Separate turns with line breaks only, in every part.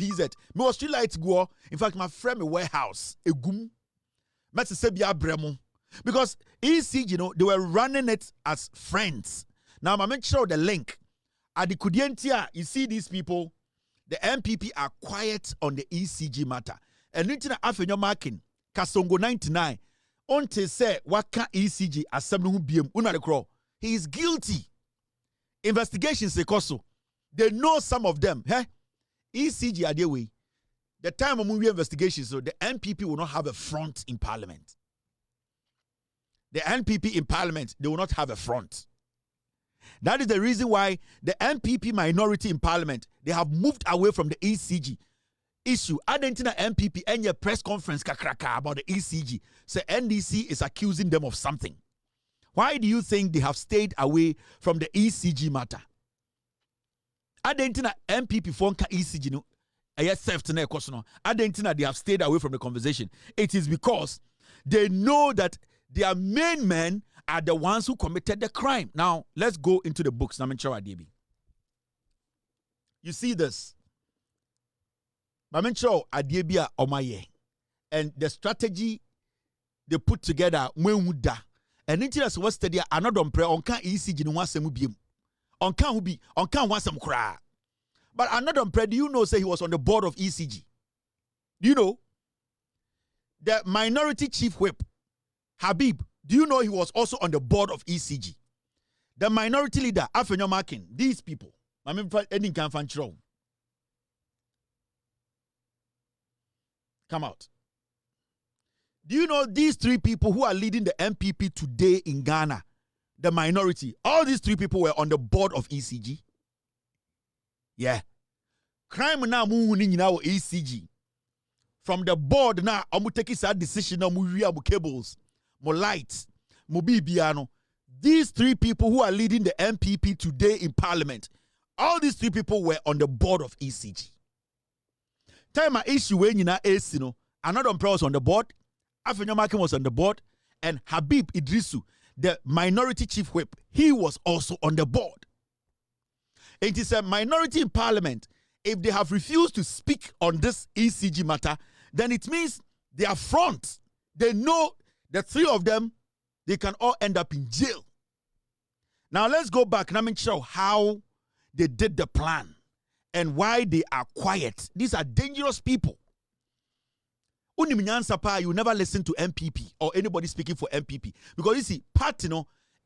PZ. Me was street lights go. In fact, my friend me warehouse egum. Metse se bia bremo. Because ECG, they were running it as friends. Now, I'm make sure the link. At the Kudientia, you see these people, the MPP are quiet on the ECG matter. And Nitina Afenyo Markin, Kasongo 99, until say, what can ECG as some who be him, he is guilty. Investigations, they know some of them. ECG are their way. The time of movie investigations, so the NPP will not have a front in parliament. The NPP in parliament, they will not have a front. That is the reason why the NPP minority in parliament, they have moved away from the ECG issue. Argentina NPP and your press conference kakraka about the ECG. So NDC is accusing them of something. Why do you think they have stayed away from the ECG matter? Argentina NPP fonka ECG no. Argentina, they have stayed away from the conversation. It is because they know that their main men are the ones who committed the crime. Now, let's go into the books. You see this. And the strategy they put together, and it is what's the another prayer on can ECG no wasem biem. On can wasem kra. But another prayer, do you know say he was on the board of ECG? Do you know? The minority chief whip, Habib, do you know he was also on the board of ECG? The minority leader, Afenyo Markin, these people. Come out. Do you know these three people who are leading the MPP today in Ghana? The minority. All these three people were on the board of ECG. Yeah. Crime now moving in our ECG. From the board now, I'm taking that decision now, mu cables, mo lights, mo bibiano. These three people who are leading the MPP today in parliament, all these three people were on the board of ECG. Time my issue when you know AC, another was on the board, Afenyo Markin was on the board, and Habib Idrisu, the minority chief whip, he was also on the board. It is a minority in parliament. If they have refused to speak on this ECG matter, then it means they are front. They know the three of them, they can all end up in jail. Now let's go back and show how they did the plan and why they are quiet. These are dangerous people. You never listen to MPP or anybody speaking for MPP. Because you see, party,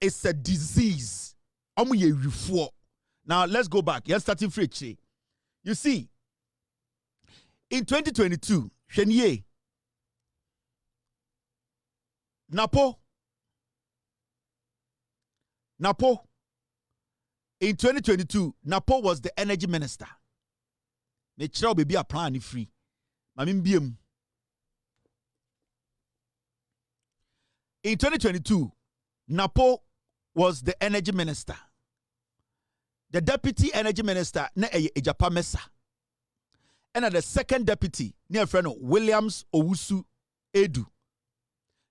it's a disease. Now let's go back. You're starting free. You see, in 2022, Chenye, Napo, in 2022, Napo was the energy minister. Me chira baby a plan free. Mamim biem. In 2022, Napo was the energy minister. The deputy energy minister, ne Agyapong Mesa. And the second deputy, near friend Williams Owusu Edu.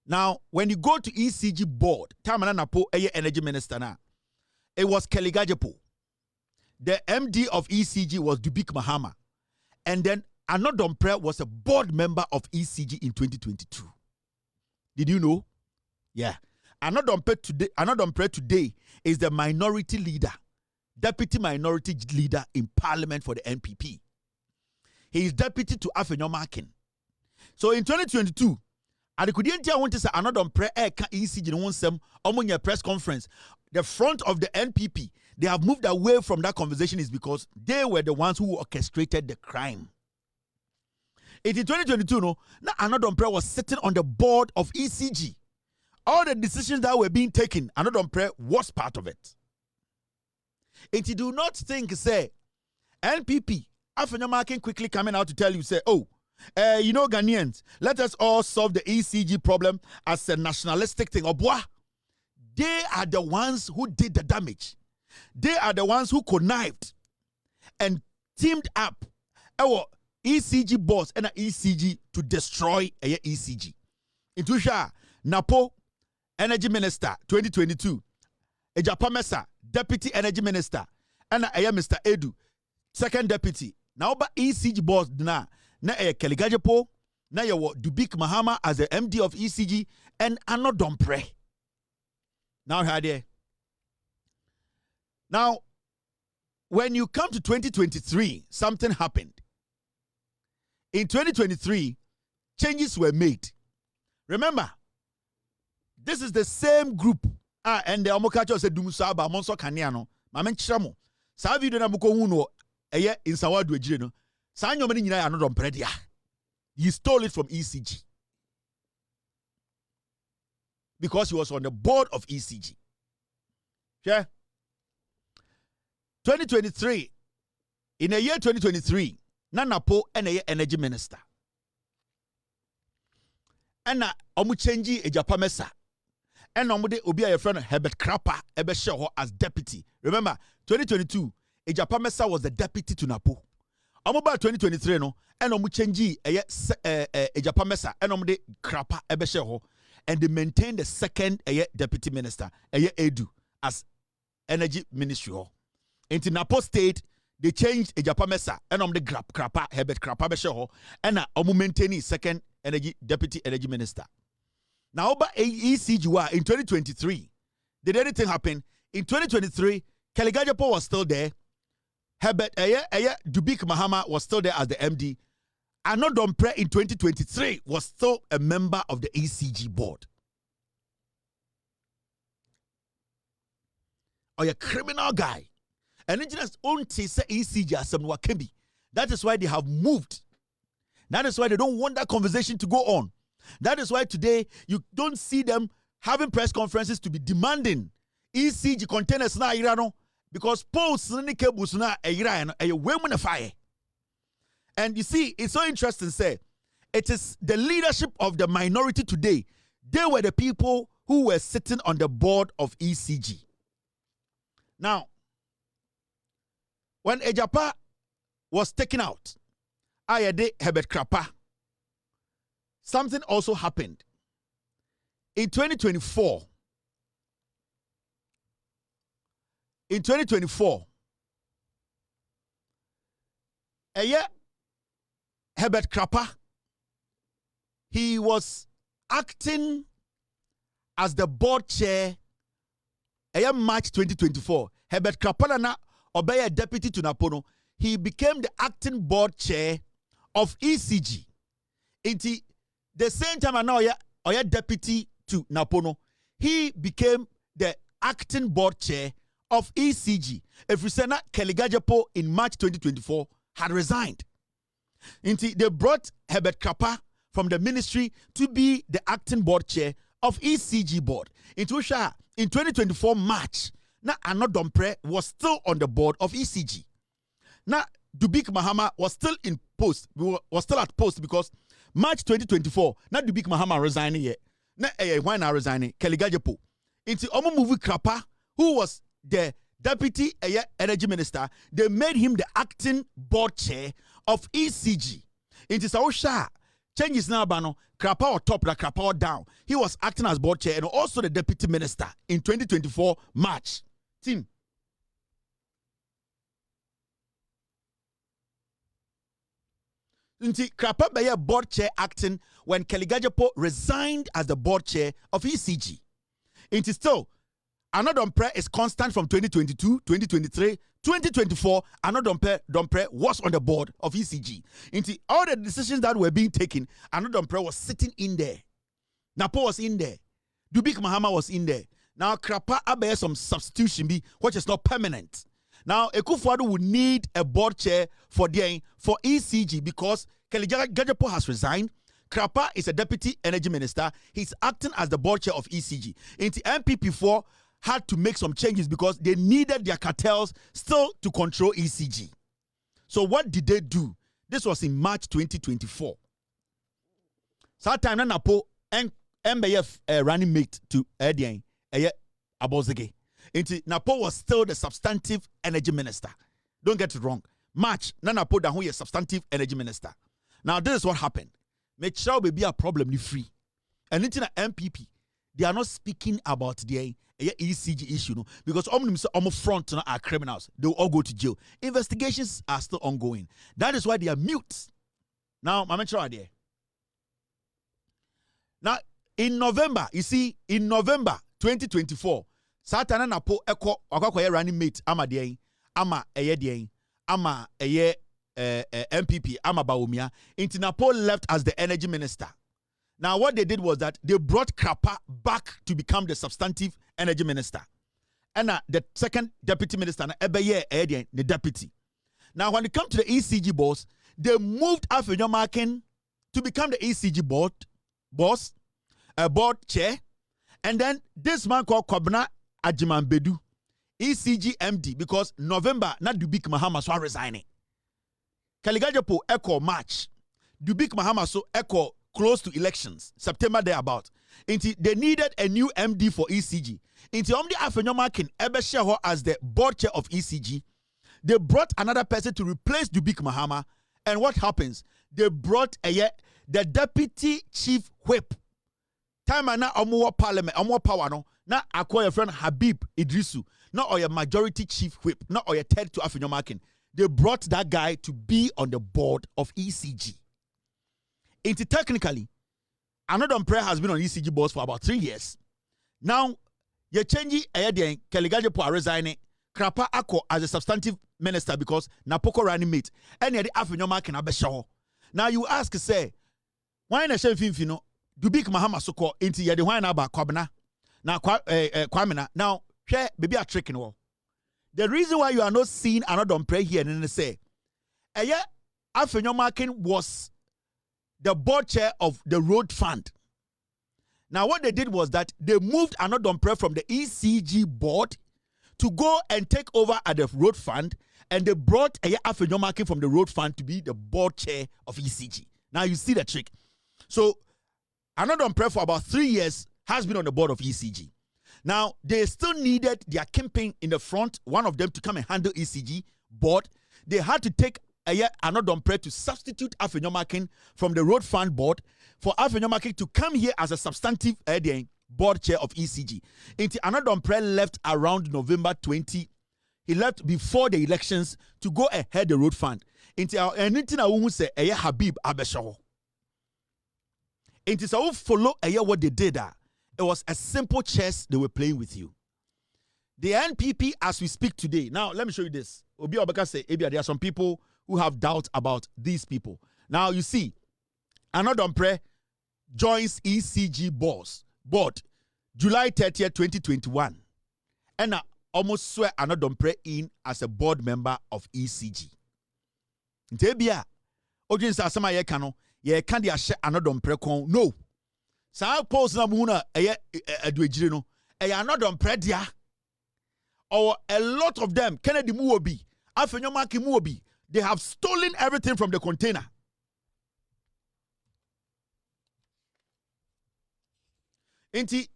Now, when you go to ECG board, Tamana Napo energy minister now, it was Kelly Agyapong. The MD of ECG was Dubik Mahama. And then Anodompre was a board member of ECG in 2022. Did you know? Yeah. Anodompre today is the minority leader, deputy minority leader in parliament for the NPP. He is deputy to Afenyo Markin. So in 2022, Adikudientia want to say Anodompre ECG no one sem omunya press conference. The front of the NPP, they have moved away from that conversation is because they were the ones who orchestrated the crime. In 2022, now Anodompre was sitting on the board of ECG. All the decisions that were being taken, Anodompre was part of it. And you do not think, say, NPP, Afenyo Markin quickly coming out to tell you, say, Ghanaians, let us all solve the ECG problem as a nationalistic thing. They are the ones who did the damage. They are the ones who connived and teamed up our ECG boss and ECG to destroy a ECG. Intusha, Napo, Energy Minister, 2022. Agyapong Mesa, Deputy Energy Minister, and Mr. Edu, Second Deputy, Now over ECG board na Kelly Agyapong, na you Dubik Mahama as the MD of ECG and Ano Dompre. Now here. Now, when you come to 2023, something happened. In 2023, changes were made. Remember, this is the same group. And the Omokacho said, Dumusaba, Monso Kanyano, Mamen Chamo. Savi de Nabuko Uno, a in Sawadu Ejino. Sanyo Menina and Rodon Predia. He stole it from ECG. Because he was on the board of ECG. Yeah. 2023. In the year 2023, Nanapo and a energy minister. And na Omuchenji Ejapamesa. And omude obi a friend Herbert Krapper ebe share as deputy. Remember, 2022, Ejapamesa was the deputy to Napo. Omuba 2023 no, and Omuchenji Ejapamesa and omude Krapper ebe share and they maintained the second deputy minister, Edu, as energy ministry. Into Napo State, they changed Ejapamesa and omude Krapper Herbert Krapper ebe share and na omu maintaining second deputy energy minister. Now, over ECG in 2023, did anything happen? In 2023, Kelly Agyapong was still there. Herbert Dubik Mahama was still there as the MD. Ano Dompre in 2023 was still a member of the ECG board. Or a criminal guy. And engineers own say ECG as some Wakebi. That is why they have moved. That is why they don't want that conversation to go on. That is why today you don't see them having press conferences to be demanding ECG containers na irano because posts ni cables na irano a women fire. And you see, it's so interesting. Say it is the leadership of the minority today. They were the people who were sitting on the board of ECG. Now, when Agyapong was taken out, Ayade Herbert Krapper. Something also happened. In 2024, Herbert Krapper, he was acting as the board chair. March 2024, Herbert Krapper na obey deputy to Napono. He became the acting board chair of ECG. The same time now, Oya deputy to Napono, he became the acting board chair of ECG. If we say that Kelly Agyapong in March 2024 had resigned. They brought Herbert Krapper from the ministry to be the acting board chair of ECG board. In 2024 March, now Ano Dompre was still on the board of ECG. Now Dubik Mahama was still in post, was still at post because March 2024, not Dubik Mahama resigning yet. Why not resigning? Kelly Agyapong. Into Omo Movie Krapper, who was the deputy energy minister, they made him the acting board chair of ECG. Into Saosha, changes now, Bano, Krapper or top, Krapper or down. He was acting as board chair and also the deputy minister in 2024 March. Team. Krapper be a board chair acting when Kelly Agyapong resigned as the board chair of ECG. It is still, Ano Dompre is constant from 2022, 2023, 2024. Ano Dompre was on the board of ECG. Into all the decisions that were being taken, Ano Dompre was sitting in there. Napo was in there. Dubik Mahama was in there. Now Krapper abe some substitution be which is not permanent. Now, Ekufuado would need a board chair for ECG because Kelly Agyapong has resigned. Krapper is a deputy energy minister. He's acting as the board chair of ECG. Into MPP4 had to make some changes because they needed their cartels still to control ECG. So what did they do? This was in March 2024. So that time, Napo and MBF running mate to Edian Abozege. Napo was still the substantive energy minister. Don't get it wrong. March, Napo da who is substantive energy minister. Now this is what happened. Make sure we be a problem ni free. And into the MPP, they are not speaking about the ECG issue, no, because on front are criminals. They will all go to jail. Investigations are still ongoing. That is why they are mute. Now, I'm sure there. Now, in November, you see, in November 2024, Satana Napo Eko Wakwaye running mate ama dein, ama eye dein, ama eye MPP, ama Baumia. Inti Napo left as the energy minister. Now, what they did was that they brought Krapa back to become the substantive energy minister. And the second deputy minister, the deputy. Now, when it comes to the ECG boss, they moved Afenyo Markin to become the ECG board chair. And then this man called Kwabena Agyapong, ECG MD, because November, not Dubik Mahama so resigning. Agyapong echo March. Dubik Mahama so echo close to elections, September thereabout. They needed a new MD for ECG. Omdi Afenyo Markin Ebesheho as the board chair of ECG. They brought another person to replace Dubik Mahama. And what happens? They brought the deputy chief whip. Time na omo parliament, omo power no. Na acquire friend Habib Idrisu. Not or your majority chief whip. Not or your third to Afenyo Markin. They brought that guy to be on the board of ECG. Technically, Anodom Prayer has been on ECG boards for about 3 years. Now, you change Agyapong resigning, Krapa Ako as a substantive minister because Napoko running mate. And the Afenyo Markin abeshaw. Now you ask, say, why na shem finfino? Dubik Mahama soko into yedi why na ba Kwabena. Now Kwamena. Now, share baby a trick in wall. The reason why you are not seeing Anodom Prayer here and say, Afenyo Markin was the board chair of the road fund. Now, what they did was that they moved Anodom Prayer from the ECG board to go and take over at the road fund, and they brought Afenyo Markin from the road fund to be the board chair of ECG. Now, you see the trick. So, Anodom Prayer for about 3 years has been on the board of ECG. Now, they still needed their campaign in the front, one of them to come and handle ECG board. They had to take Anodom Prayer to substitute Afenyo Markin from the road fund board for Afenyo Markin to come here as a substantive board chair of ECG. Anodom Prayer left around November 20. He left before the elections to go ahead the road fund. Anything I won't say Habib Abeshaw. So follow what they did. It was a simple chess they were playing with you. The NPP, as we speak today. Now, let me show you this. Obi Obaka say, there are some people who have doubts about these people. Now, you see, Anodom Prayer joins ECG board July 30th, 2021. And almost swear Anodom Prayer in as a board member of ECG. Ntebia, audience asama ye kano, ye kandi ashe Anodom Prayer kon. No. Sa post na muna adwejire no. Anodom Prayer dia. Or a lot of them, Kennedy Muobi, Afenyo Markin Muobi, they have stolen everything from the container. Inti,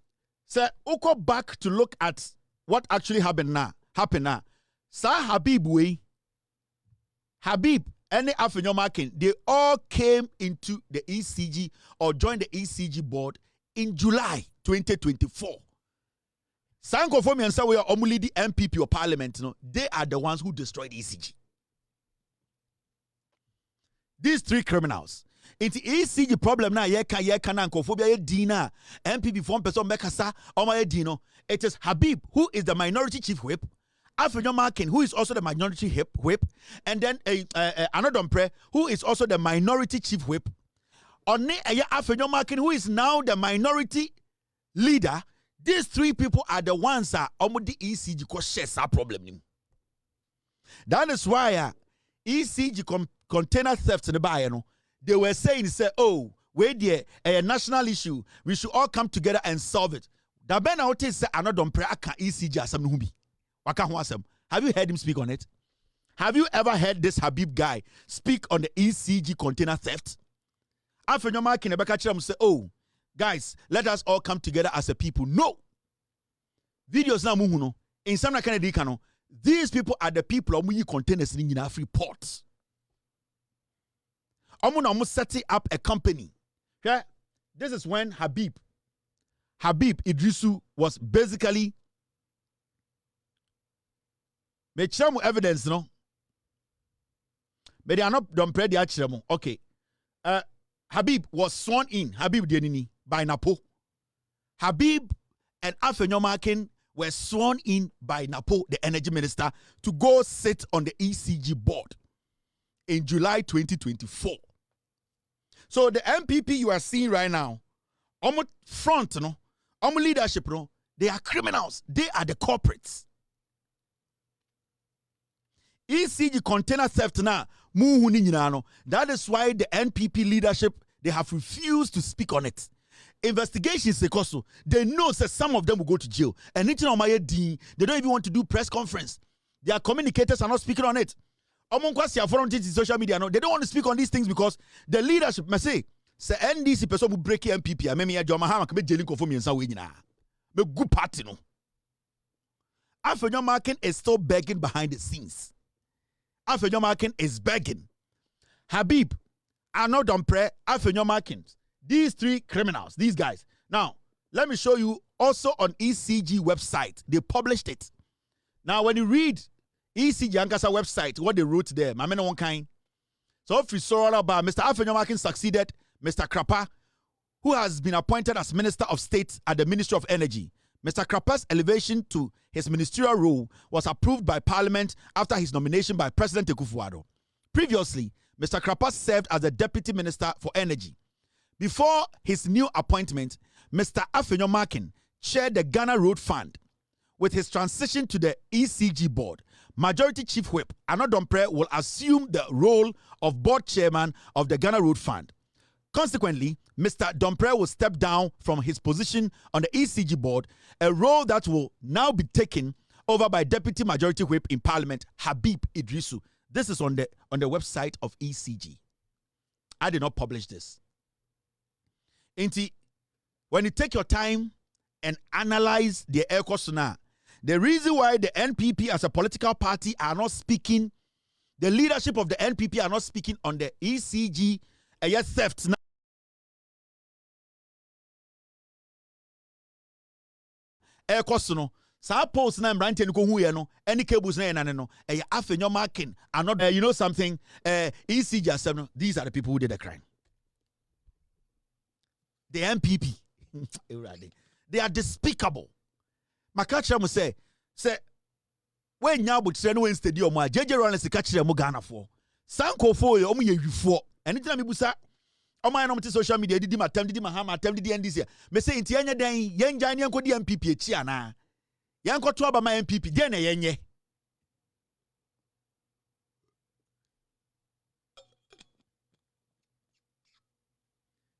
sir, Uko back to look at what actually happened now. Sir Habib and Afenyo Markin, they all came into the ECG or joined the ECG board in July 2024. Sanko for me and say we are only the MPP or parliament, they are the ones who destroyed ECG. These three criminals. It's ECG problem na yeka na nkofobia ye dina MPP form person mekasa oma ye dino. It is Habib who is the minority chief whip, Afenyo Markin who is also the minority whip, and then Anodom Prayer who is also the minority chief whip. Onne Afenyo Markin who is now the minority leader. These three people are the ones that the ECG cause a problem. That is why ECG container theft in the buy, they were saying, oh, wait there, a national issue. We should all come together and solve it. The Ben out is Anodom Prayer ECG as some nubi. Have you heard him speak on it? Have you ever heard this Habib guy speak on the ECG container theft? Afenyo Markin say, oh, guys, let us all come together as a people. No. Videos na muhuno. In some Kennedy kano. These people are the people who containers in our free ports. Almost setting up a company. Okay? This is when Habib Habib Idrisu was basically me chamo evidence no. But they are not done pray the achiremo. Okay. Habib was sworn in, Habib Dienini, by Napo. Habib and Afenyomakin were sworn in by Napo, the energy minister, to go sit on the ECG board in July 2024. So the MPP you are seeing right now, almost front, no, almost leadership, no, they are criminals. They are the corporates. ECG container theft now. That is why the NPP leadership, they have refused to speak on it. Investigations, they know that some of them will go to jail. And they don't even want to do press conference. Their communicators are not speaking on it. Social media, they don't want to speak on these things because the leadership may say NDC person will break MPP. I mean, Mahama can be jailing for me and so a good party. No, Afenyomakin is still begging behind the scenes. Afenyomakin is begging. Habib, Arnold Dompre, Afenyomakin. These three criminals, these guys. Now, let me show you also on ECG website. They published it. Now, when you read ECG Ankasa website, what they wrote there, my man one kind. So if you saw all about Mr. Afenyomakin succeeded Mr. Krapa, who has been appointed as Minister of State at the Ministry of Energy. Mr. Krapa's elevation to his ministerial role was approved by Parliament after his nomination by President Akufo-Addo. Previously, Mr. Krapa served as the Deputy Minister for Energy. Before his new appointment, Mr. Afenyomakin chaired the Ghana Road Fund. With his transition to the ECG board, Majority Chief Whip Arnold Dompre will assume the role of board chairman of the Ghana Road Fund. Consequently, Mr. Dompre will step down from his position on the ECG board, a role that will now be taken over by Deputy Majority Whip in Parliament, Habib Idrisu. This is on the website of ECG. I did not publish this. Inti, when you take your time and analyze the air question, the reason why the NPP as a political party are not speaking, the leadership of the NPP are not speaking on the ECG theft now. Air question, sa post na mbrante nko hu ye no, any cables na enane no, Afenyomakin are not, you know something, ECG asem, these are the people who did the crime. The MPP, they are despicable. Makacha mu say, when nyabu tire no stadium a JJ Rollins ka kire mu Ghana for. Sanko for omu ye wifo. Anytime me busa oman no social media didi matam didi Mahama atam didi NDC. Me say nti enya dan yen gyan yen kodi MPP echi ana. Yen koto aba ma MPP den na yenye.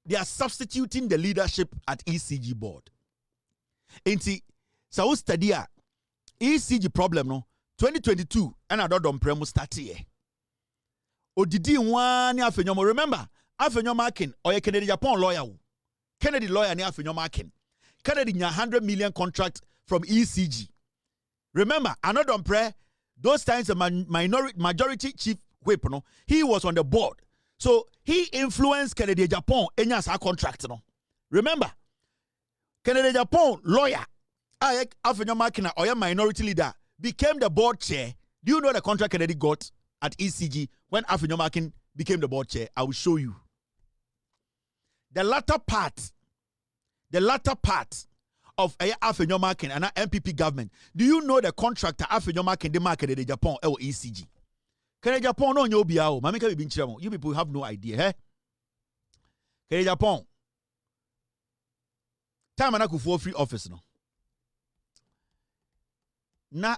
They are substituting the leadership at ECG board. Inti so study a ECG problem no 2022 and I don't premo start here. Odidi one Afenyomo. Remember, Afenyomakin or a Kennedy Agyapong lawyer. Kennedy lawyer ni Afenyomakin. Kennedy nya 100 million contract from ECG. Remember, another prayer, those times the majority chief whip, no, he was on the board. So he influenced Kennedy Agyapong in his contract. No? Remember, Kennedy Agyapong lawyer, Afenyomakin or a minority leader, became the board chair. Do you know the contract Kennedy got at ECG when Afenyomakin became the board chair? I will show you. The latter part of Afenyomakin and MPP government. Do you know the contractor Afenyomakin the market in Japan or ECG? Kennedy Agyapong no nyo biao. Mami ka bibin chiramo. You people have no idea, eh? Kennedy Agyapong. Time anaku for free office no. Na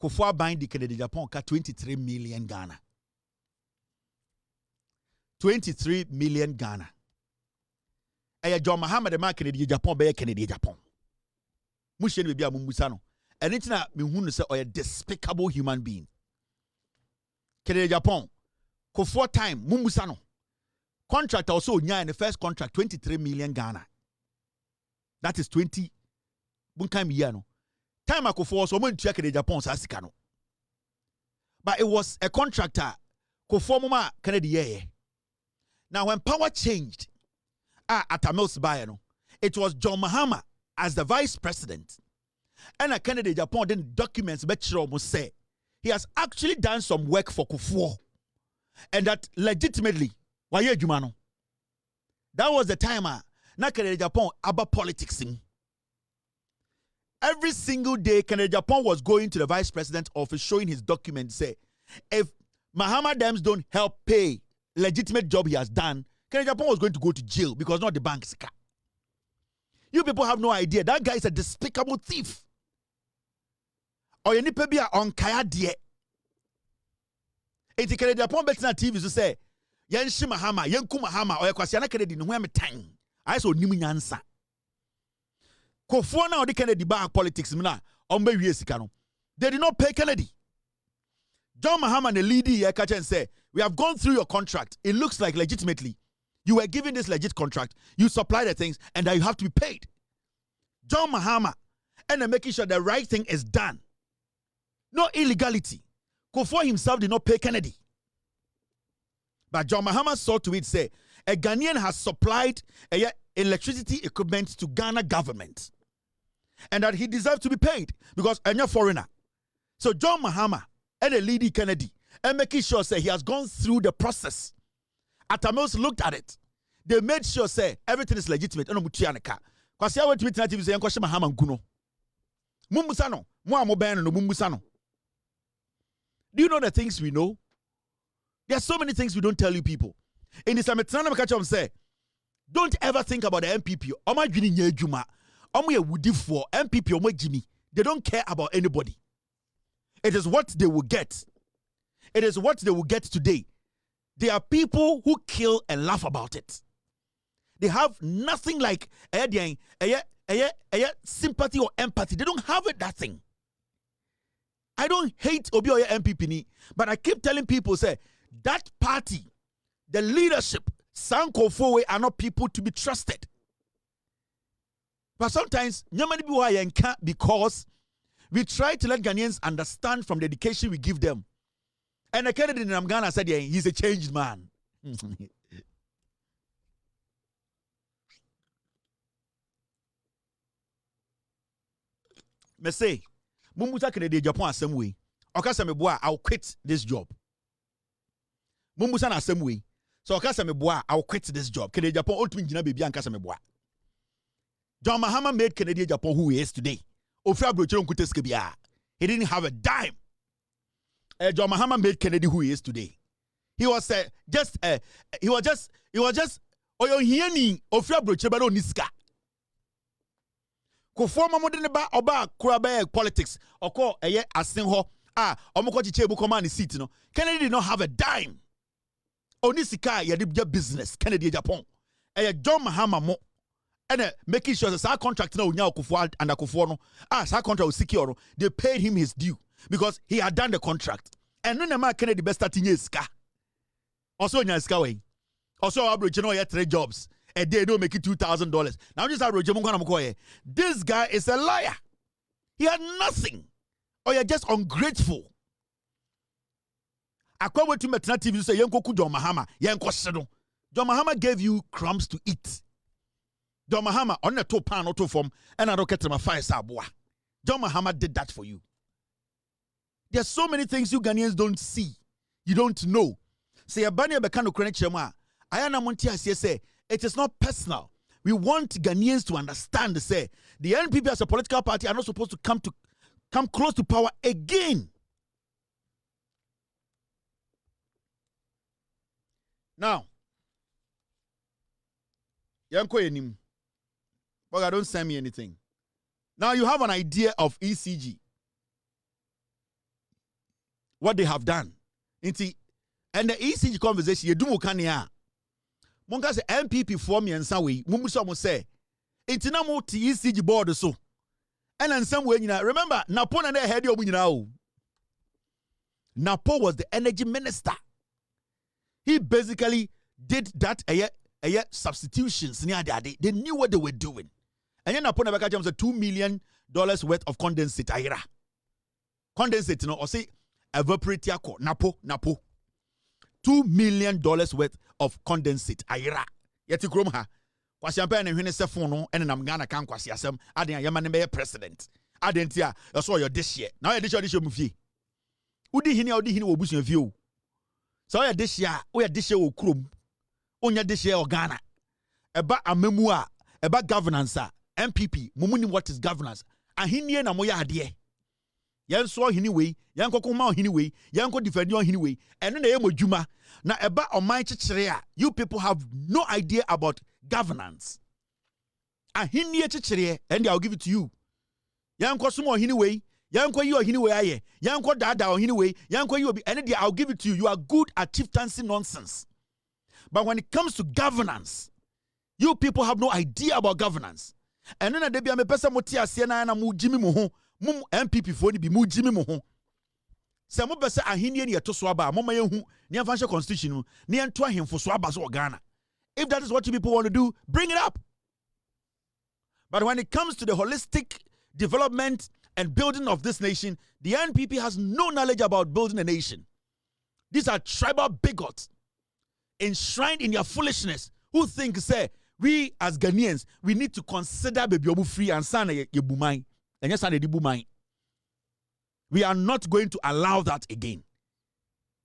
Kufwa bind the Kennedy Agyapong ka 23 million Ghana. 23 million Ghana. John Mahama the man Kennedy Agyapong be Kennedy Agyapong. Mushen be bia mumbusa no. And it's na me hunu say a despicable human being. Kennedy Agyapong Kufwa time mumbusa no. Contract also nya in the first contract 23 million Ghana. That is 20 bunkam year no. Time Kufwa so mo check Kennedy Agyapong sa sika no. But it was a contractor Kufwa mama Kennedy ye. Now when power changed, Atamils buy no. it was John Mahama as the vice president. And a candidate Japan then documents say he has actually done some work for Kufuor. And that legitimately, that was the time na Canada Japan about politics. Every single day, Canada Japan was going to the vice president's office showing his documents. Say, if Mahama Dems don't help pay legitimate job he has done, Canada Japan was going to go to jail because not the bank's car. You people have no idea. That guy is a despicable thief. Or you need to be on kaya die. Enti Canada Japan betina TV so say, Yanshi Mahama, Yanku Mahama, or Yakwasiana Kennedy, no me tang. I saw Nimu Yansa. Kufuor na odi Kennedy back politics mna ombe wie sika no. They did not pay Kennedy. John Mahama the leader here catch and say, we have gone through your contract. It looks like legitimately you were given this legit contract. You supply the things and that you have to be paid. John Mahama and then making sure the right thing is done. No illegality. Kufuor himself did not pay Kennedy. But John Mahama saw to it say, a Ghanaian has supplied electricity equipment to Ghana government. And that he deserves to be paid because I'm a foreigner. So John Mahama and the lady Kennedy and making sure say he has gone through the process. Atamos looked at it. They made sure say everything is legitimate. Because I went to meet say Mahama Guno. Mumbusano. Mumbusano. Do you know the things we know? There are so many things we don't tell you people. In this I'm say, don't ever think about the MPP. MPP, they don't care about anybody. It is what they will get. It is what they will get today. There are people who kill and laugh about it. They have nothing like sympathy or empathy. They don't have it, that thing. I don't hate Obioye MPP, but I keep telling people, say, that party, the leadership, Sanko Fowe are not people to be trusted. But sometimes, because we try to let Ghanaians understand from the education we give them. And a candidate in Ghana said, yeah, he's a changed man. Me say, Mumbusa Kennedy Japan same way. Okasa me boa, I'll quit this job. Mumbusa na same way. So okasa me boa, I'll quit this job. Kennedy Japan ultimate jina baby ankasa me boa. John Mahama made Kennedy Japan who he is today. He didn't have a dime. John Mahama made Kennedy who he is today. He was just oyo hiani ofia broche ba no niska. Kufuor mamodene ba oba kura politics oko eye asen ho omoko chiche ebu command seat no. Kennedy did not have a dime. Onisika ye de business Kennedy Japan. John Mahama mo and making sure that our contract now Kufuor and Kufuor no our contract was secure. They paid him his due because he had done the contract. And no man Kennedy best starting years ska. Also in ska way. Also average no 3 jobs. A day don't make it $2,000. Now just average this guy is a liar. He had nothing. Or you're just ungrateful. I can't wait to meet TV say Yanko John Mahama. John Mahama gave you crumbs to eat. John Mahama on the top pan auto form and I don't get my fire sabwa. John Mahama did that for you. There's so many things you Ghanaians don't see. You don't know. Say a banner bekano credit chema. Ayana Montia say it is not personal. We want Ghanaians to understand say the NPP as a political party are not supposed to come close to power again. Now, Yanko Enim. But don't send me anything. Now you have an idea of ECG. What they have done. And the ECG conversation, you do mukania. Monga se MPP form yansa we. Mumusa mo say. Intina mo ti ECG board so. And in some way, remember, Napo na head yo bunyina. Napo was the energy minister. He basically did that substitutions. They knew what they were doing. And then Napo na baka was $2 million worth of condensate ayira. Condensate, you know, or say evaporate yako. Napo. $2 million worth of condensate ayira. Yeti krom ha. kwasiampa ne hwene se phone no ene nam Ghana kan kwasiasem aden yema ne be president aden tia so your this year now your this year mu fie udi hini wo busuan fie o so your this year wo krom onya this year o Ghana eba amemu a eba governance a MPP mumuni what is governance ahenie na moya ade yen so hini wei yen kokoma hini wei yen ko defend your hini wei eno na yemodwuma na eba oman chichire a you people have no idea about governance ahenie chichire and I'll give it to you yen ko sumo hini wei yen ko yi hini wei aye yen ko dada hini wei yen ko yi obi and I'll give it to you. You are good at chieftaincy nonsense, but when it comes to governance, you people have no idea about governance. And then a debia me pesa moti ase na mu jimi mo ho mum MPP fo ni bi mu jimi mo ho se mo pesa ahenie ne yeto so aba mo mayehu ne amfa constitution no ne ento ahemfo so aba so Ghana. If that is what you people want to do, bring it up. But when it comes to the holistic development and building of this nation, the NPP has no knowledge about building a nation. These are tribal bigots enshrined in their foolishness who think say we as Ghanaians, we need to consider baby obu free and sana ye bumai. And yes, sana di bumai. We are not going to allow that again.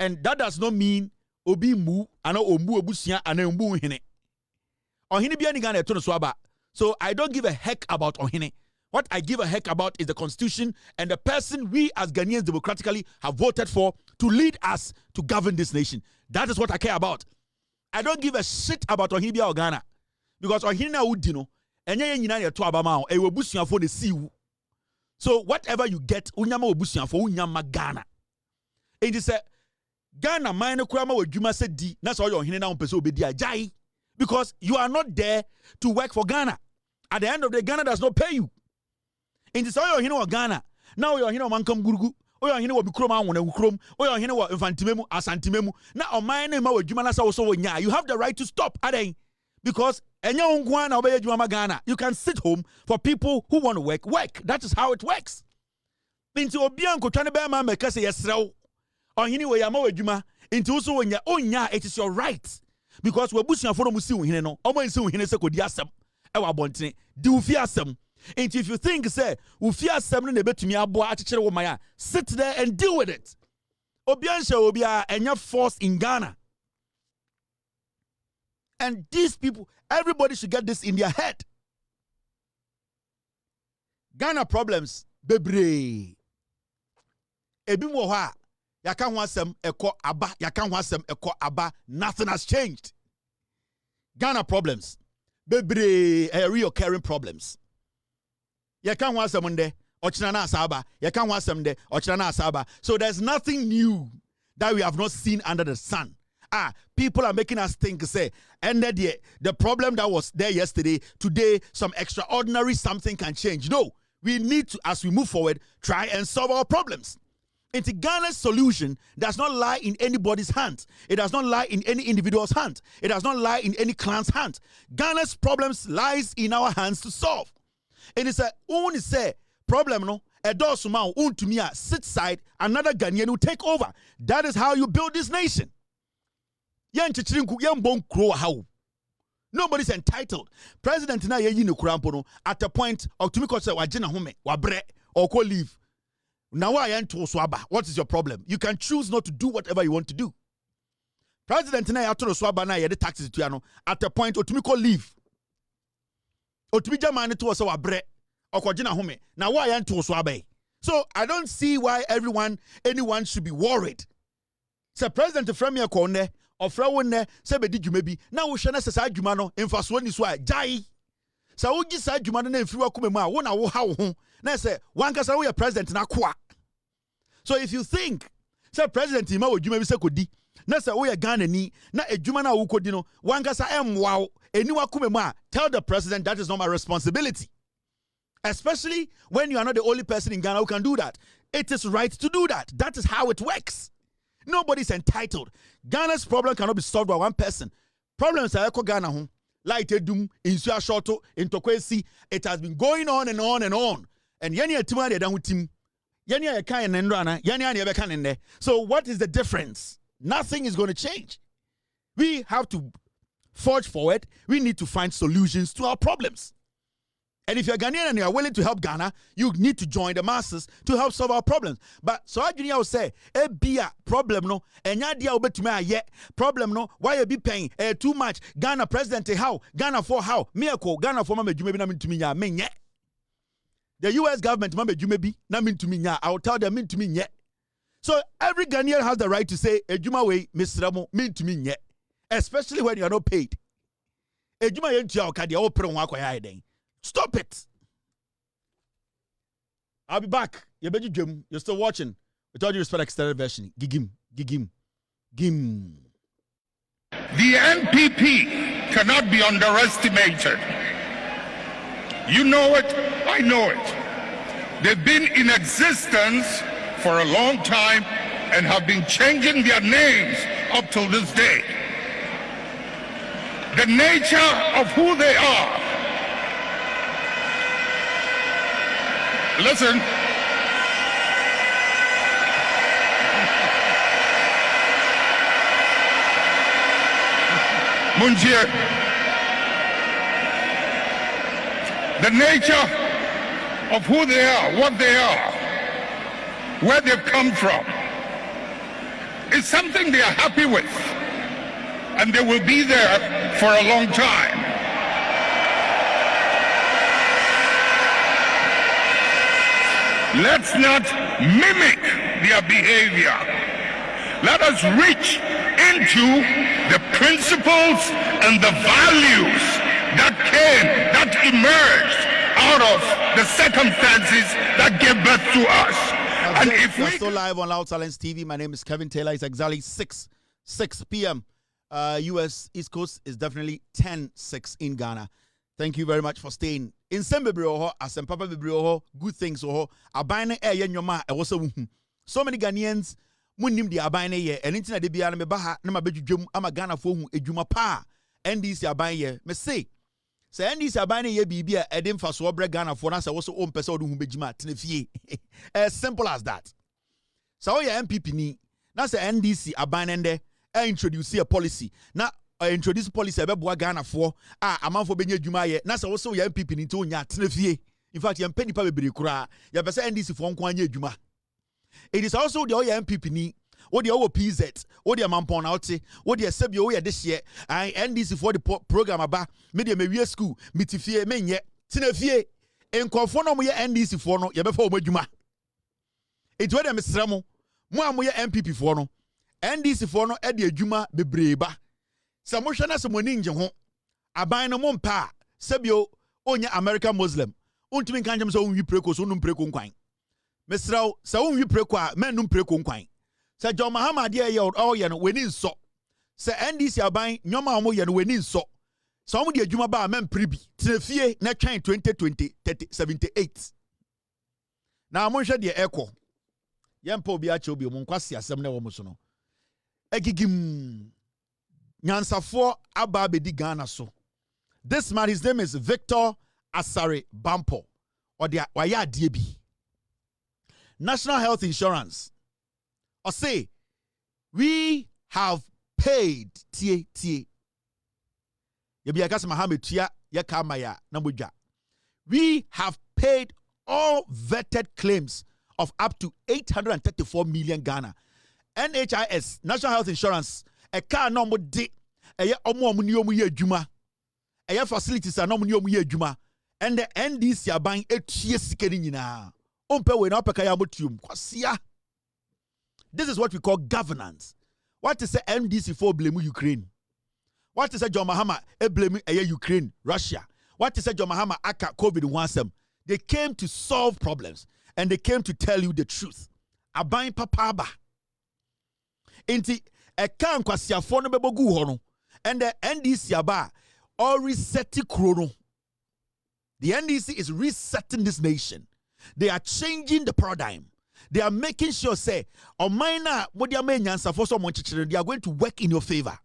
And that does not mean obi mu ana ombu obusia ana ombu hene. Ohene bia ni Ghana eto no so aba. So I don't give a heck about Ohene. What I give a heck about is the constitution and the person we as Ghanaians democratically have voted for to lead us to govern this nation. That is what I care about. I don't give a shit about Ohene bia or Ghana. Because Ohene na wudi no enye ye nyina ye to abama o e webusuafo de siwu. So whatever you get unyama webusuafo unyama Ghana. It is a Ghana mine kura ma wadwuma se di na so your Ohene na ompese obedi ajai because you are not there to work for Ghana. At the end of the day, Ghana does not pay you. In this your Ohene wa Ghana now your Ohene man kam gurugu your Ohene wa bikrom anwona ukrom your Ohene wa infantimemu asantimemu na o mine ma wadwuma na so wonya. You have the right to stop aden. Because you can sit home for people who want to work. That is how it works. Into obianko trying to bear my make say yes or anyway I'm into also when it is your right. Because we're bushing for musi hine no almost hine se kodi asem e wa bontene di ufi asem. And if you think say ufi asem no na betumi abo a chekere wo man a sit there and deal with it. Obianse obia enya force in Ghana. And these people, everybody should get this in their head. Ghana problems, bebre. Ebi mo ha, yaka ho asem eko aba, yaka ho asem eko aba, nothing has changed. Ghana problems, bebre, reoccurring problems. Yaka ho asem nde, ochina na asaba, yaka ho asem nde, ochina na asaba. So there's nothing new that we have not seen under the sun. People are making us think, say, and the problem that was there yesterday, today, some extraordinary something can change. No, we need to, as we move forward, try and solve our problems. And Ghana's solution does not lie in anybody's hands. It does not lie in any individual's hands. It does not lie in any clan's hands. Ghana's problems lies in our hands to solve. And it's a only say problem, no. A dosuma untumia sit side, another Ghanaian will take over. That is how you build this nation. Nobody's entitled. President na ye no kurampo at a point of to me say wagina home wabre or ko leave. Now I ento so aba. What is your problem? You can choose not to do whatever you want to do. President na ya to so aba na ye the taxes to ano at a point or to me ko leave. Or to be jamani to so wabre or ko gina home. Now why ento so aba. So I don't see why anyone should be worried. Say President Premier Kone ofra wonne se bedi dwuma bi na wo hwe na se sa dwuma no emfaso ni so a jai sa wo gi sa dwuma no na emfiri wakoma mu a wo na wo ha wo ho na se wankasa wo ye president na koa. So if you think say president ma wo dwuma bi se kodi na se wo ye Ghana ni na edwuma na wo kodi no wankasa emwa wo eni wakoma mu a, tell the president that is not my responsibility. Especially when you are not the only person in Ghana who can do that. It is right to do that. That is how it works. Nobody's entitled. Ghana's problem cannot be solved by one person. Problems are echo Ghana home. Like Edum, in Suashoto, in Tokwesi. It has been going on and on and on. And yani atima de dan utim. Yani akan nendrana. Yani ani abekan in there. So what is the difference? Nothing is going to change. We have to forge forward. We need to find solutions to our problems. And if you're Ghanaian and you're willing to help Ghana, you need to join the masses to help solve our problems. But so I will say, be a problem no, and ya to me yet problem no. Why you be paying too much? Ghana president how? Ghana for how? Miracle Ghana for mama jume be na to me ya me yet. The US government mama jume be na to me ya. I will tell them to me yet. So every Ghanaian has the right to say ejuma way Mr. Ramo mean to me yet, especially when you are not paid. Ejuma yen tia okade o pre won akoya den. Stop it. I'll be back. You're still watching. With all due respect, extended version. Gigim.
The NPP cannot be underestimated. You know it, I know it. They've been in existence for a long time and have been changing their names up till this day. The nature of who they are. Listen. Munjir, the nature of who they are, what they are, where they've come from, is something they are happy with, and they will be there for a long time. Let's not mimic their behavior. Let us reach into the principles and the values that emerged out of the circumstances that gave birth to us.
And if we're still live on Loud Silence TV, my name is Kevin Taylor. It's exactly 6 p.m. US East Coast is definitely 10:06 in Ghana. Thank you very much for staying. In some bebreo, asem papa bebreo, good things ho. Abane ye nyoma e wo so many Ghanaians munnim di abane ye. Enti na de bia na me ba ha na ma bedwudwam ama Ghana fo hu edwuma pa. NDC abane ye. Me say NDC abane ye bibia e de mfa so bre Ghana fo na se wo so o mpese odu hu bejima tenefie. As simple as that. So ye MPP ni na se NDC abane nde introduce a policy. Na introduce policy ebeboa Ghana for amanfo benye adwuma ye na se wo so ya MPP ni nti onya tenefie. In fact, yem penipa bebere kura ya pese NDC for nko anya adwuma. It is also the MPP ni wo the PZ wo the mampon na wote wo the sebio wo ye de hye NDC for the program aba me the mewie school mitifie menye tenefie enkofo no mo ye NDC for no ye befa wo adwuma. It we dem sremo mo am ye MPP for no NDC for no e de adwuma bebre ba. Se mo hwe na se mo ni nje ho aban no mo mpa sebio onye American Muslim untumi kan jem so unwi preko so num preko nkwan mesraw se unwi preko a men num preko nkwan se John Mahama de ye o ye no weni nso se NDC aban nyoma mo ye no weni nso se omo de adwuma ba men pribi tenefie na twan 2020 78 na mo hwe de eko yempa obi a che obi mo nkwase asem na wo mo so no egigim nyansafo aba bedi Ghana so. This man, his name is Victor Asare Bampo or the waya DB. National Health Insurance. Or say we have paid tie. Yebi akas Mahama tia yakamaya namuja. We have paid all vetted claims of up to 834 million Ghana. NHIS, National Health Insurance, a car no mo de eye omo ni omu ye adwuma. Eye facilities are no mo ni omu ye adwuma. And the NDC aban etie sikeni nyina. Ompe we na opeka ya motium kwasia. This is what we call governance. What is the NDC for blame Ukraine? What is the John Mahama blame Ukraine, Russia? What is the John Mahama aka COVID-19? They came to solve problems and they came to tell you the truth. Aban papa ba. Enti eka nkwasiafo no bebogu ho no and the NDC aba all resetting chrono. The NDC is resetting this nation. They are changing the paradigm. They are making sure say omaina modia menyansa for some they are going to work in your favor.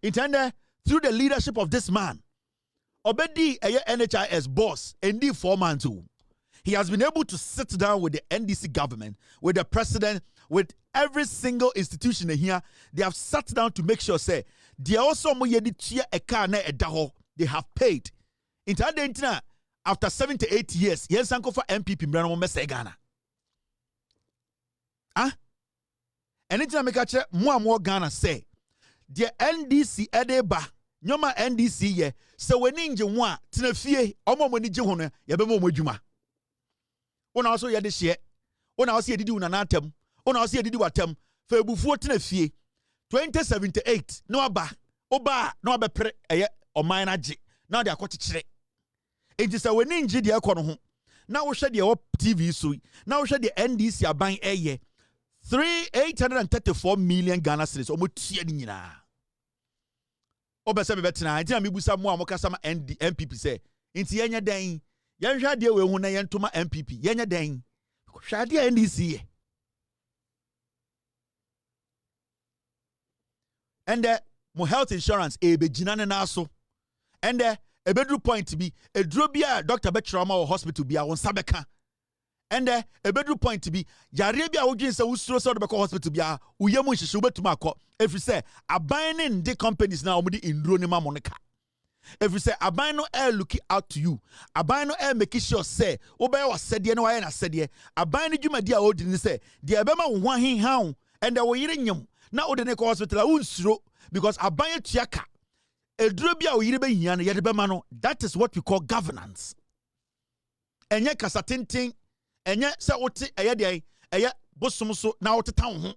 Intended through the leadership of this man. Obedi NHIS boss ND foreman too. He has been able to sit down with the NDC government, with the president, with every single institution in here. They have sat down to make sure say they also mo yedi tia e car na edaho they have paid into adentina after 7 to 8 years yen sanko for MPP mbra no mese Ghana anything make a mo Ghana say the NDC edeba nyoma NDC ye so weni nje ho a tena fie omo mo ni je ho no ye be mo adwuma wona also ye de hye wona also ye didi una na atem wona also ye didi watem fa ebufuo tena fie 2078 no aba oba no abepre eye oman na je na de akokekere enti se weni nje de ekọ no ho na wo hwe de wo TV so na wo hwe de NDC aban eye 834 million Ghana cedis omo tia ni nyina obese bebetina enti na mebusa mo amokasa ma MPP say enti yenye den yenhwa de we hu na yentoma MPP yenye den hwade NDC ye and mo health insurance ebegina ne na so and ebedru point bi eduro bia doctor betrama or hospital bia won sabeka and ebedru point bi yare bia wodwen se wusuro se de hospital bia uyemu nhihye obetuma akọ every say abaning the companies now omudi indro ni mamonika every say aban no air looking out to you aban no air make sure say obey was said na why na said aban ni dwumadi a odi ni say de ebema wo hwan han and wo yire nyam na odi ne ko hospital a unsuro because aban tuaka eduro bia wo yire be hia no yede bema no that is what we call governance enye kasatenten enye se wote eye de eye bosom so na woteta wo ho.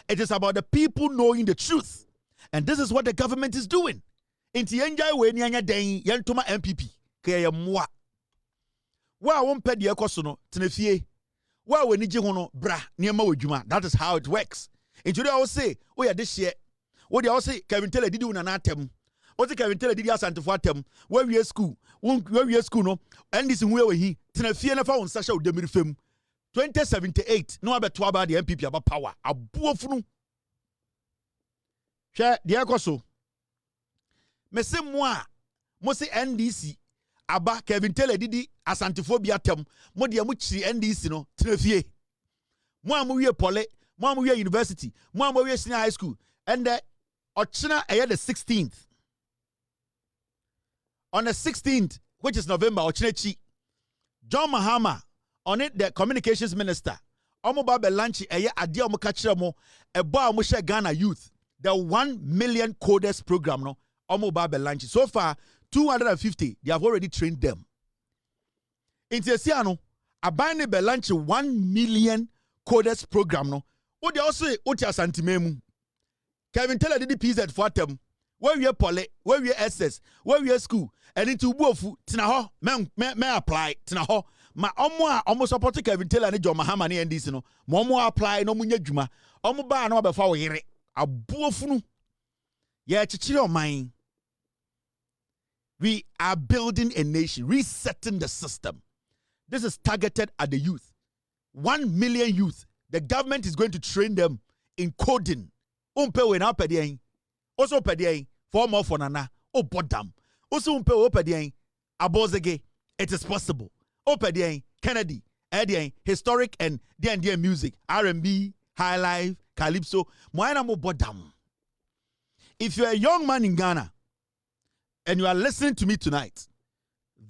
It is about the people knowing the truth. And this is what the government is doing. Inti enjay we ni anya den yentoma MPP kaya mwa. Wa won pede ekoso no tenefie. Wa we ni je ho no bra niema wadwuma. That is how it works. Inti I will say, "Oh yeah, this year. What they all say Kevin Taylor didi una na atem. O say Kevin Taylor didi asantefo atem. Where we school. Where we school no. And this who we hi. Tenefie na fa won sasha odemiri fam. 2078 no abeto about the MPP about power abuofunu hwe de ekoso mese mo a mo se NDC aba Kevin Taylor didi asantefo bi atem mo de mo chiri NDC no tenafie mo a mo wie pole mo a mo wie university mo a mo wie senior high school and ochina eye the 16th on the 16th which is November ochina chi John Mahama on it the communications minister omo ba be lunch eye ade omo ka kire mo ebo a mo share Ghana youth the 1 million coders program no omo ba be lunch so far 250 they have already trained them into no aban ne be lunch 1 million coders program no o de also o ti asantimemu Kevin Taylor did the PZ for them where we pole where we SS where we school and into buofu tina ho me apply tina ho ma omo support Kevin Taylor and John Mahama ne NDC no ma omo apply no munya dwuma omo ba na obefa wo yere abuofunu ye chichire oman. We are building a nation, resetting the system. This is targeted at the youth. 1 million youth. The government is going to train them in coding. Umpe na pediyen. Also pediyen for more for nana. Oh bodam. Also umpe o pediyen abozege. It is possible. Opediyen, Kennedy, Ediyen, historic and D&D music, R&B, high life, calypso, moana mo bodam. If you're a young man in Ghana and you are listening to me tonight,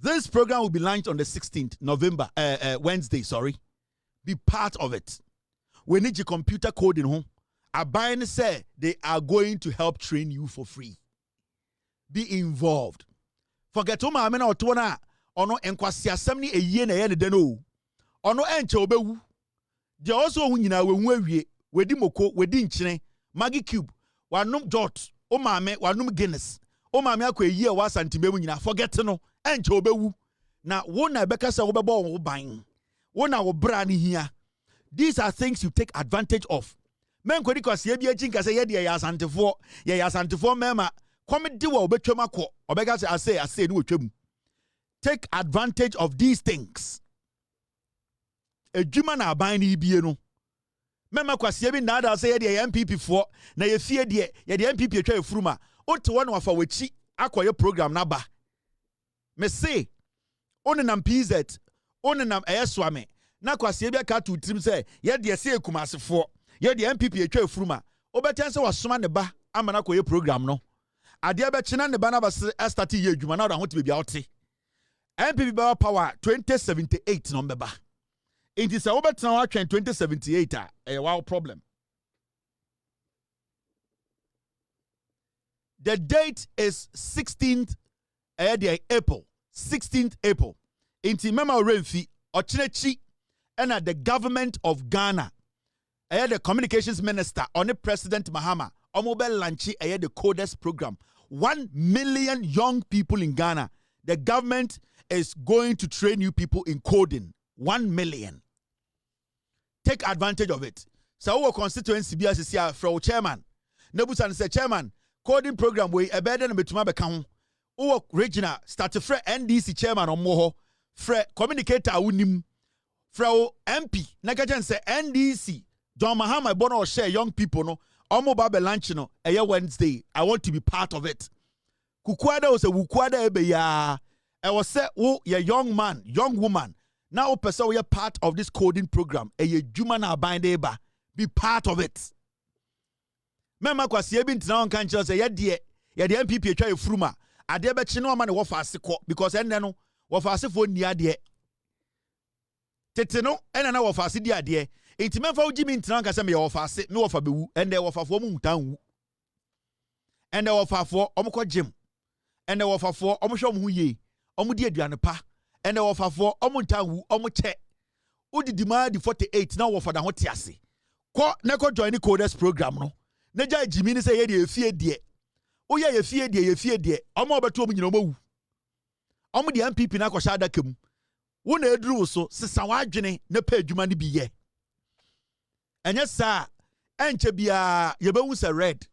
this program will be launched on the 16th November, Wednesday, sorry. Be part of it. We need your computer coding home. Abayne say they are going to help train you for free. Be involved. Forget Oma Amena Otona. Ono enkwasi asem ni eyiye na ye ne de no ono enche obewu je also hu nyina we hu awie wedi moko wedi nkyene Maggie Cube wanum dot o maame wanum Guinness o maame akọ eyiye wa santimemu nyina forget no enche obewu na wo na bekasa wo bebo wo ban wo na wo bra ne hia. These are things you take advantage of. Men kwedi kwasi e bi echi nkase ye de ya asantefo mema komedi wa obetwam akọ obega say ni wotwam. Take advantage of these things. Ejuma na aban ni bie no. Mema kwase bi na da say ye de MPP for na ye fie de ye de MPP atwa efuruma. Ote won wafa wachi akoye program na ba. Me say onenam PZ onenam eyeswame na kwase bi aka to trim say ye de say ekumasefo ye de MPP atwa efuruma. Obetense wasoma ne ba amana akoye program no. adeɛ bɛkyena ne bana bas start yɛ adwuma na ɔda ho te baabi a ɔte MPP bɛwa power 2078 no mbɛba nti sɛ wobɛtena ho atwɛn 2078 a ɛyɛ wow problem. The date is 16th April. 16th April. Inti mema renfi ochinechi ena the government of Ghana. The communications minister on the President Mahama. Omobe lanchi the coders program. 1 million young people in Ghana. The government is going to train you people in coding. 1 million. Take advantage of it. So our constituency BSC from chairman. Nebusan say chairman. Coding program we a better than betuma beka ho regional start fre NDC chairman omo fre communicator unim fre MP na ka say NDC John Mahama bono share young people no omo ba be lunch no Wednesday. I want to be part of it. Kukwada was a wukwada ebe ya I was say wo ye young man young woman now person we are part of this coding program juma na bind eba be part of it. Mema kwasi ebi ntina on kan kire say ye de MPP atwa efuruma ade be kye no ma ne wo faase kɔ because enne no wo faase fo ni ade tete no enne na wo faase di ade enti memfa uji mi ntina kan say me wo faase me wo fa bewu enne wo fafo mu ntan wu enne wo fafo omkɔ gym enne wo fafo omhwɛ omhu ye omudi aduane pa enne wo fafo omuntan wu omkyɛ udidi ma di 48 na wo fa da ho te ase kɔ na kɔ join the coders program no Neja Jimmy say ye de fie de. O ye fie de. Omo obeto mu nyina omawu. Omo de MPP na kwahya adaka mu. Wo na eduru so sesa wa adwene na pa adwuma ne bi ye. Enye sa enche bia ye bewu se red.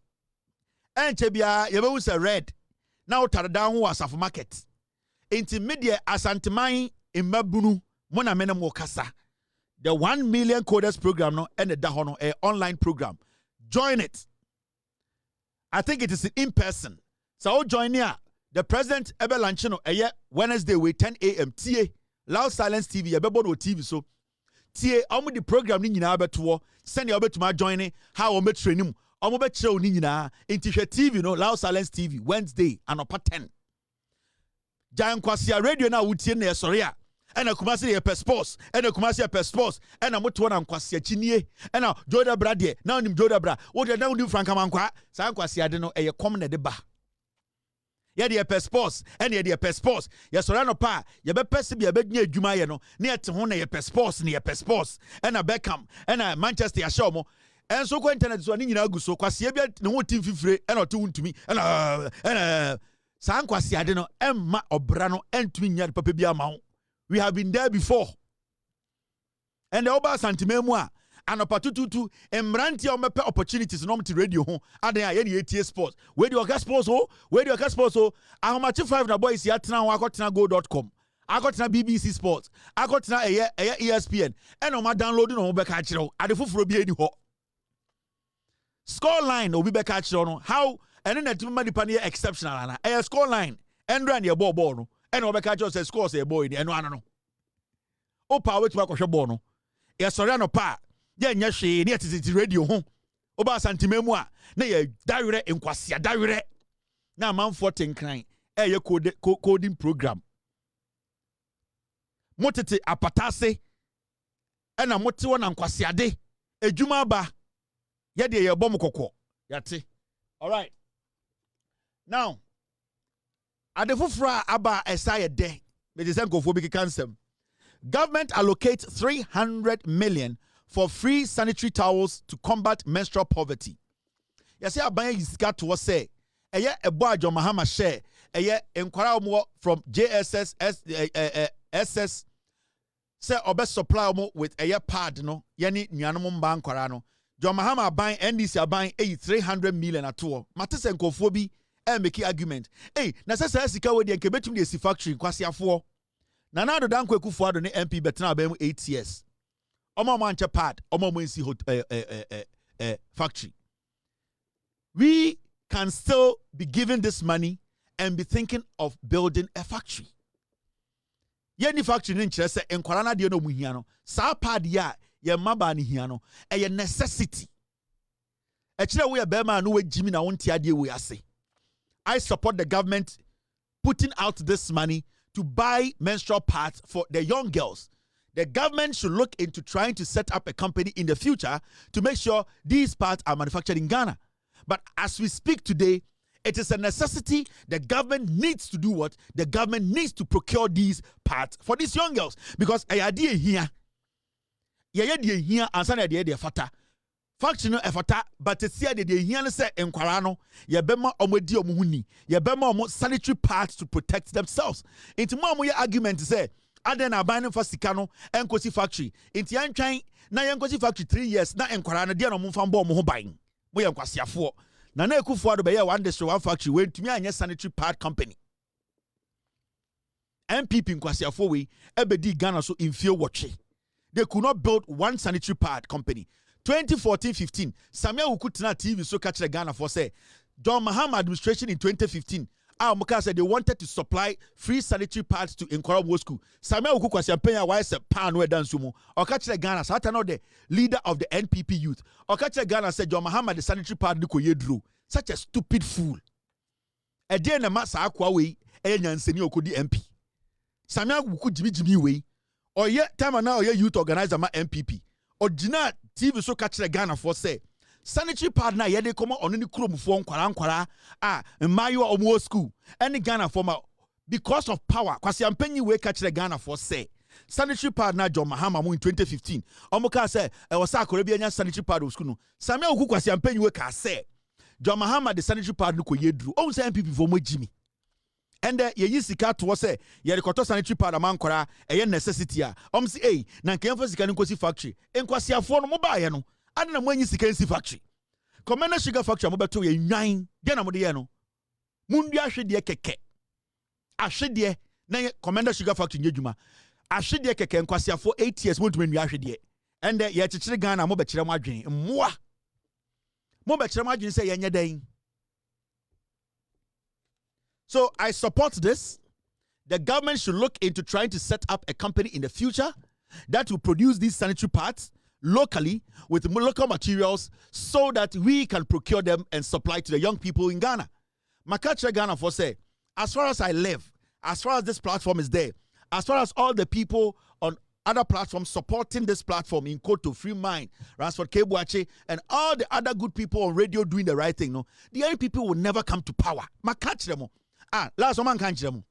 Enche bia ye bewu se red. Na utare down ho asafo market. Enti media asanteman mmabunu mo na menem wo kasa. The 1 million coders program no and the da no online program. Join it. I think it is in person. So join here. The president ebe lanchino Wednesday with 10 a.m. TA Loud Silence TV ebebo no TV so TA omo the program ni nyina beto send your betuma join how omo training omo be kire oni nyina intihwe TV no Loud Silence TV Wednesday anopa 10. Jan kwasia radio na wutie na esore a ena kumase ye per sports ena kumase ye per sports ena moto na nkwase chinie ena joda bra de na onim joda bra wo de na onim franka mankwa sa nkwase ade no eye kom na de ba ye de per sports ena ye de per sports ye sore no pa ye be pese bia be dnya adwuma ye no na ye te ho na ye per sports na ye per sports ena Beckham ena Manchester ya show mo enso ko internet so ni nyina aguso kwase bia ne ho tim fifire ena oto wuntumi ena sa nkwase ade no emma obra no entumi nya papa bia ma ho. We have been there before. And the Oba Santimemua and Opatutu Emranti Omepe opportunities no to radio home. Ade any ATA sports. Where do you gas sports? Where do you gas sports? I am 5 na boys here now. I got na go.com. I got na BBC Sports. I got na ESPN. And on my downloading on be catch you. Ade fufuro bi eni ho. Score line obi be catch you no. How and then the money pan exceptional na. Score line. Endran your ball no. And Obeka just says scores a boy and no. O power to work ball no. Yes, sorry no pa. Yeah, she near to radio home. Oba Santimemua. Na ye direct in kwasia direct. Na man 14 crying. Ye coding program. Motete apatase. Ena moti wana kwasia de. Ejuma ba. Ye de ye bom kokko. Yate. All right. Now, Adefufra Aba Esaya De, Medicine Cancer. Government allocates 300 million for free sanitary towels to combat menstrual poverty. Yes, Abaya is got to say, a boy John Mahama share, enquire more from JSS SS say obe supply mo with a pad no, yani nyanum ban quarano. John Mahama buying NDC buying 300 million at all. Matisen Kofobi. Make argument. Hey, na sasa sika we de kebetum de si factory kwase afo. Na na do dan kwaku fo ado ne MP betena ba mu 8 years. Omo manche pad, omo mo nsi factory. We can still be given this money and be thinking of building a factory. Yeni factory ni nkyere se enkwara na de no mu hia no. Sa pad ya ye maba ni hia no. E necessity. E kire we be ma no we jimi na wonti ade we ase. I support the government putting out this money to buy menstrual pads for the young girls. The government should look into trying to set up a company in the future to make sure these pads are manufactured in Ghana. But as we speak today, it is a necessity. The government needs to do what? The government needs to procure these pads for these young girls. Because a idea here, and idea fata. Faction efata, but it's here the here say enquirano, yabema omwedi omuhuni, yabema omo sanitary pads to protect themselves. Into more argument say, Aden abandon for Sikano, Enkosi factory. Into yan trying na Enkosi factory 3 years, na enquirana dear no mufambo mo buying. We yankwasi afo. Na na ekufu ado be one district one factory went to me and sanitary pad company. MPP nkwasi afo we ebedi Ghana so in fear watching. They could not build one sanitary pad company. 2014-15, Samuel Ukutina TV so catch the Ghana for say John Mahama administration in 2015. Muka said they wanted to supply free sanitary pads to Nkwara School. Samuel Ukuku Penya why say pan we dance sumo. Or catch the Ghana, so I know the leader of the NPP youth. Or catch the Ghana said John Mahama the sanitary pad niko yedru. Such a stupid fool. A day na masa akwa we nyanseni okodi MP. Samuel Ukuku Jimmy we. Or yet time now ye youth organizer ma MPP. Or Gina TV so catch the Ghana for say sanitary pad na yede come on any chrome for nkwara mayo omo school any Ghana former because of power kwasi ampenyi we catch the Ghana for say sanitary pad na John Mahama mu in 2015 omo ka say e was akore bi anya sanitary pad of school no Samuel Oku kwasi ampenyi we ka say John Mahama the sanitary pad no ko yedru o say MPP for mo jimi and ye yi sika to say ye rekoto sanitary pad amankwara e necessity a say na nkemfa sika nkosi factory enkwasi afo no mo ba ye no ade na mwanyi sika nsi factory Commander Sugar Factory mo beto ye nwan de na mo de ye no mundu ahwede keke ahwede na Commander Sugar Factory nyedwuma ahwede keke nkwasi afo 8 years mo ntumi ndu ahwede and ye chichire Ghana mo be kire mo adwen mmoa mo be kire mo adwen say ye nyedan. So I support this. The government should look into trying to set up a company in the future that will produce these sanitary pads locally with local materials so that we can procure them and supply to the young people in Ghana. Makacha Ghana for say, as far as I live, as far as this platform is there, as far as all the people on other platforms supporting this platform in Koto, Free Mind, Ransford Kebuache, and all the other good people on radio doing the right thing, no, the young people will never come to power. Makacha them. Last one can't them.